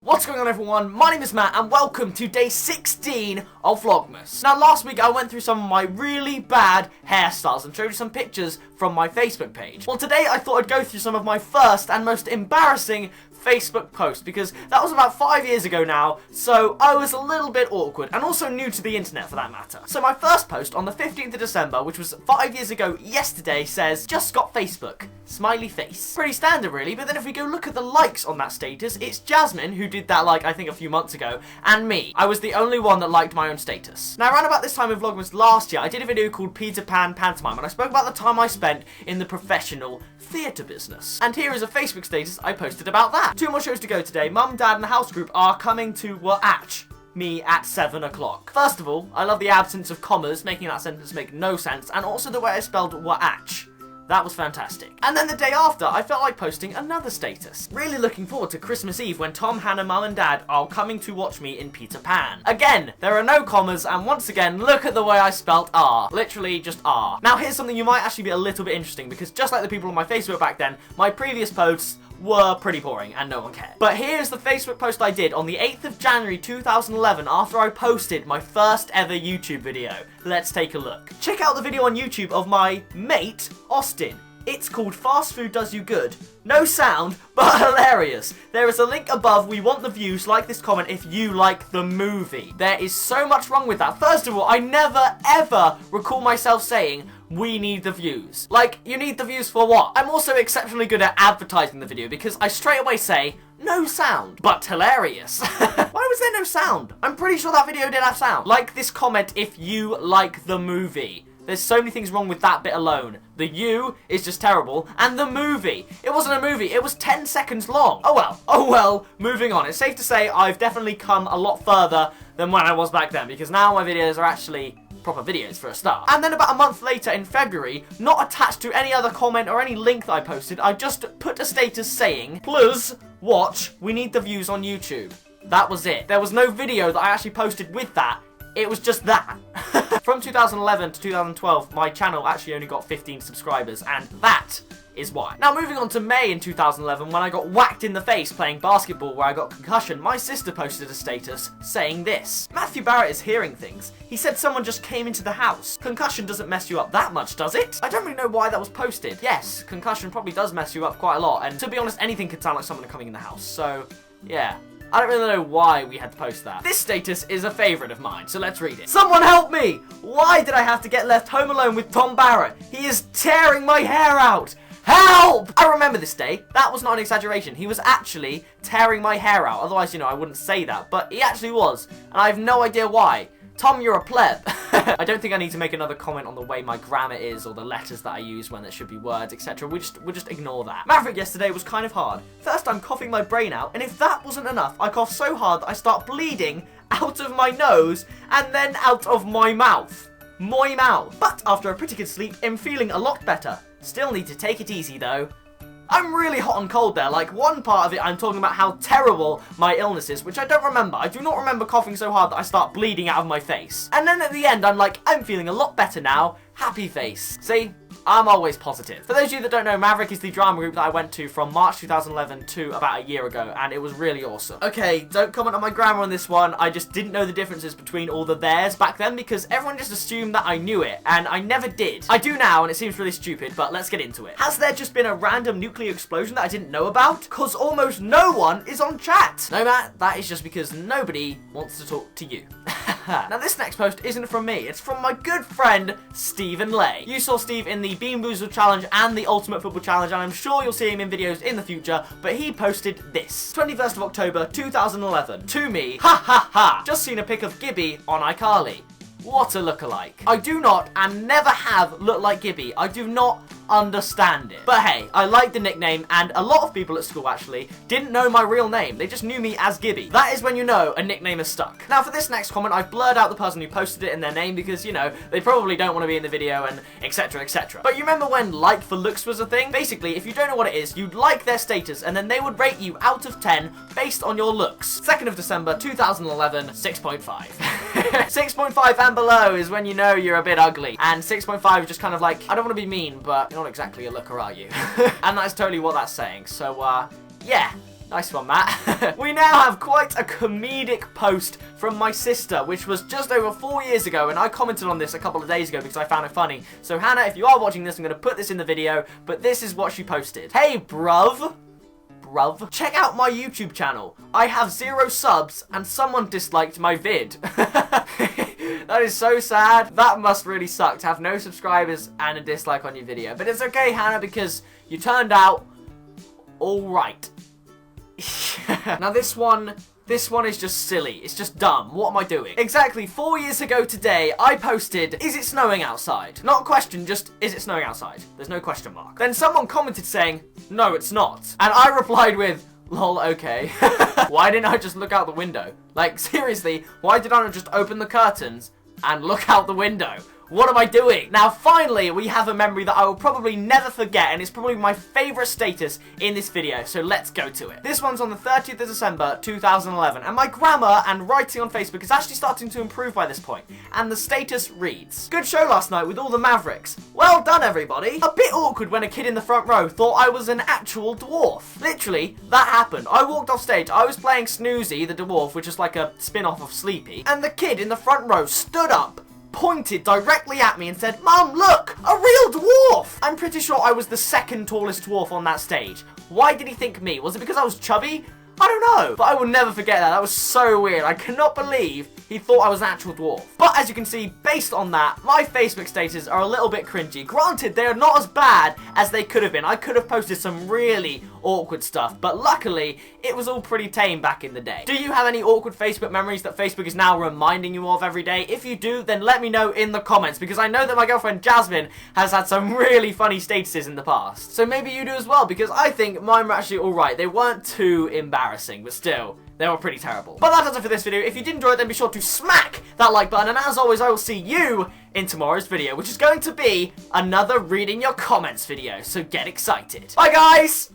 What's going on, everyone? My name is Matt and welcome to day 16 of Vlogmas. Now last week I went through some of my really bad hairstyles and showed you some pictures from my Facebook page. Well, today I thought I'd go through some of my first and most embarrassing Facebook posts, because that was about 5 years ago now, so I was a little bit awkward and also new to the internet for that matter. So my first post on the 15th of December, which was 5 years ago yesterday, says, "Just got Facebook." Smiley face. Pretty standard really, but then if we go look at the likes on that status, it's Jasmine, who did that like I think a few months ago, and me. I was the only one that liked my own status. Now around about this time in Vlogmas last year, I did a video called Peter Pan Pantomime, and I spoke about the time I spent in the professional theatre business. And here is a Facebook status I posted about that. 2 more shows to go today. Mum, Dad and the house group are coming to watch me at 7 o'clock. First of all, I love the absence of commas, making that sentence make no sense, and also the way I spelled watch. That was fantastic. And then the day after, I felt like posting another status. Really looking forward to Christmas Eve when Tom, Hannah, Mum and Dad are coming to watch me in Peter Pan. Again, there are no commas, and once again, look at the way I spelt R. Literally just R. Now here's something you might actually be a little bit interesting, because just like the people on my Facebook back then, my previous posts were pretty boring and no one cared. But here's the Facebook post I did on the 8th of January 2011 after I posted my first ever YouTube video. Let's take a look. Check out the video on YouTube of my mate, Austin. It's called Fast Food Does You Good. No sound, but hilarious. There is a link above. We want the views. Like this comment if you like the movie. There is so much wrong with that. First of all, I never ever recall myself saying, "We need the views." Like, you need the views for what? I'm also exceptionally good at advertising the video because I straight away say, "No sound, but hilarious." Why was there no sound? I'm pretty sure that video did have sound. Like this comment if you like the movie. There's so many things wrong with that bit alone. The "you" is just terrible, and the movie. It wasn't a movie, it was 10 seconds long. Oh well, moving on. It's safe to say I've definitely come a lot further than when I was back then, because now my videos are actually proper videos for a start. And then about a month later in February, not attached to any other comment or any link that I posted, I just put a status saying, "Please watch, we need the views on YouTube." That was it. There was no video that I actually posted with that. It was just that. From 2011 to 2012, my channel actually only got 15 subscribers, and that is why. Now moving on to May in 2011, when I got whacked in the face playing basketball where I got concussion, my sister posted a status saying this: "Matthew Barrett is hearing things. He said someone just came into the house. Concussion doesn't mess you up that much, does it?" I don't really know why that was posted. Yes, concussion probably does mess you up quite a lot, and to be honest, anything could sound like someone coming in the house, so yeah. I don't really know why we had to post that. This status is a favourite of mine, so let's read it. "Someone help me! Why did I have to get left home alone with Tom Barrett? He is tearing my hair out! Help!" I remember this day. That was not an exaggeration. He was actually tearing my hair out. Otherwise, you know, I wouldn't say that. But he actually was. And I have no idea why. Tom, you're a pleb. I don't think I need to make another comment on the way my grammar is or the letters that I use when there should be words, etc. We'll just ignore that. Maverick yesterday was kind of hard. First, I'm coughing my brain out, and if that wasn't enough, I cough so hard that I start bleeding out of my nose and then out of my mouth. My mouth. But after a pretty good sleep, I'm feeling a lot better. Still need to take it easy though. I'm really hot and cold there. Like, one part of it I'm talking about how terrible my illness is, which I don't remember. I do not remember coughing so hard that I start bleeding out of my face. And then at the end I'm like, I'm feeling a lot better now. Happy face. See? I'm always positive. For those of you that don't know, Maverick is the drama group that I went to from March 2011 to about a year ago, and it was really awesome. Okay, don't comment on my grammar on this one. I just didn't know the differences between all the theirs back then because everyone just assumed that I knew it, and I never did. I do now, and it seems really stupid, but let's get into it. Has there just been a random nuclear explosion that I didn't know about? Cause almost no one is on chat. No, Matt, that is just because nobody wants to talk to you. Now this next post isn't from me, it's from my good friend Stephen Lay. You saw Steve in the Bean Boozled Challenge and the Ultimate Football Challenge, and I'm sure you'll see him in videos in the future, but he posted this. 21st of October 2011. To me, ha ha ha, just seen a pic of Gibby on iCarly. What a lookalike. I do not and never have looked like Gibby. I do not understand it. But hey, I like the nickname, and a lot of people at school actually didn't know my real name. They just knew me as Gibby. That is when you know a nickname is stuck. Now for this next comment, I've blurred out the person who posted it and their name because, you know, they probably don't want to be in the video and etc, etc. But you remember when like for looks was a thing? Basically, if you don't know what it is, you'd like their status and then they would rate you out of 10 based on your looks. 2nd of December 2011, 6.5. 6.5 and below is when you know you're a bit ugly, and 6.5 is just kind of like, I don't want to be mean, but you're not exactly a looker, are you? And that's totally what that's saying. So yeah, Nice one, Matt. We now have quite a comedic post from my sister, which was just over 4 years ago, and I commented on this a couple of days ago because I found it funny. So, Hannah, if you are watching this, I'm going to put this in the video, but this is what she posted. Hey, bruv. Check out my YouTube channel. I have 0 subs, and someone disliked my vid. That is so sad. That must really suck to have no subscribers and a dislike on your video. But it's okay, Hannah, because you turned out alright. Now this one is just silly. It's just dumb. What am I doing? Exactly 4 years ago today, I posted, is it snowing outside? Not a question, just, is it snowing outside? There's no question mark. Then someone commented saying, no, it's not. And I replied with, lol, okay. Why didn't I just look out the window? Like, seriously, why did I not just open the curtains and look out the window? What am I doing? Now, finally, we have a memory that I will probably never forget, and it's probably my favourite status in this video, so let's go to it. This one's on the 30th of December, 2011, and my grammar and writing on Facebook is actually starting to improve by this point, and the status reads, good show last night with all the Mavericks. Well done, everybody. A bit awkward when a kid in the front row thought I was an actual dwarf. Literally, that happened. I walked off stage, I was playing Snoozy, the dwarf, which is like a spin-off of Sleepy, and the kid in the front row stood up, pointed directly at me and said, Mum, look, a real dwarf! I'm pretty sure I was the second tallest dwarf on that stage. Why did he think me? Was it because I was chubby? I don't know, but I will never forget that. That was so weird. I cannot believe he thought I was an actual dwarf. But as you can see, based on that, my Facebook statuses are a little bit cringy. Granted, they are not as bad as they could have been. I could have posted some really awkward stuff, but luckily, it was all pretty tame back in the day. Do you have any awkward Facebook memories that Facebook is now reminding you of every day? If you do, then let me know in the comments, because I know that my girlfriend Jasmine has had some really funny statuses in the past. So maybe you do as well, because I think mine were actually alright. They weren't too embarrassing, but still, they were pretty terrible. But that does it for this video. If you did enjoy it, then be sure to smack that like button. And as always, I will see you in tomorrow's video, which is going to be another reading your comments video. So get excited. Bye, guys!